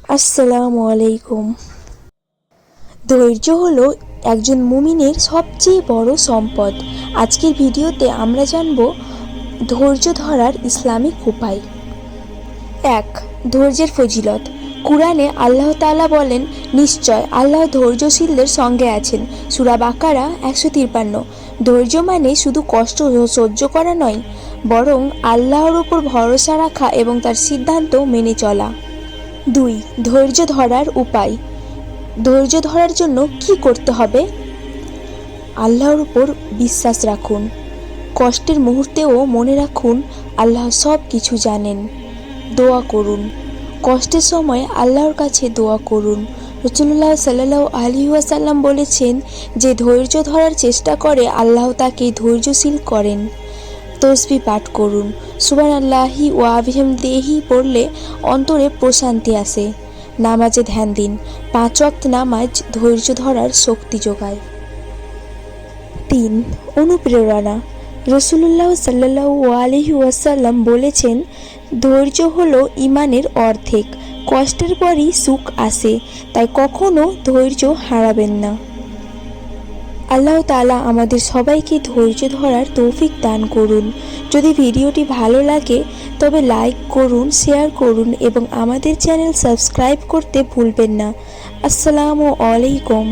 আসসালামু আলাইকুম। ধৈর্য হলো একজন মুমিনের সবচেয়ে বড় সম্পদ। আজকের ভিডিওতে আমরা জানব ধৈর্য ধরার ইসলামিক উপায়। ১. ধৈর্যের ফজিলত। কুরআনে আল্লাহ তাআলা বলেন, নিশ্চয় আল্লাহ ধৈর্যশীলদের সঙ্গে আছেন। সূরা বাকারা ১৫৩। ধৈর্য মানে শুধু কষ্ট সহ্য করা নয়, বরং আল্লাহর উপর ভরসা রাখা এবং তার সিদ্ধান্ত মেনে চলা। ২. ধৈর্য ধরার উপায়। ধৈর্য ধরার জন্য কি করতে হবে? আল্লাহর উপর বিশ্বাস রাখুন। কষ্টের মুহূর্তেও মনে রাখুন আল্লাহ সব কিছু জানেন। দোয়া করুন। কষ্টের সময় আল্লাহর কাছে দোয়া করুন। রাসূলুল্লাহ সাল্লাল্লাহু আলাইহি ওয়াসাল্লাম বলেছেন, যে ধৈর্য ধরার চেষ্টা করে আল্লাহ তাকে ধৈর্যশীল করেন। তসবিহ পাঠ করুন। সুবহানাল্লাহি ওয়া বিহামদিহি পড়লে অন্তরে প্রশান্তি আসে। নামাজে ধ্যান দিন। ৫ ওয়াক্ত নামাজ ধৈর্য ধরার শক্তি যোগায়। ৩. অনুপ্রেরণা। রাসূলুল্লাহ সাল্লাল্লাহু আলাইহি ওয়াসাল্লাম বলেছেন, ধৈর্য হলো ঈমানের অর্ধেক। কষ্টের পরই সুখ আসে, তাই কখনো ধৈর্য হারাবেন না। আল্লাহ তাআলা আমাদের সবাইকে ধৈর্য ধরার তৌফিক দান করুন। যদি ভিডিওটি ভালো লাগে তবে লাইক করুন, শেয়ার করুন এবং আমাদের চ্যানেল সাবস্ক্রাইব করতে ভুলবেন না। আসসালামু আলাইকুম।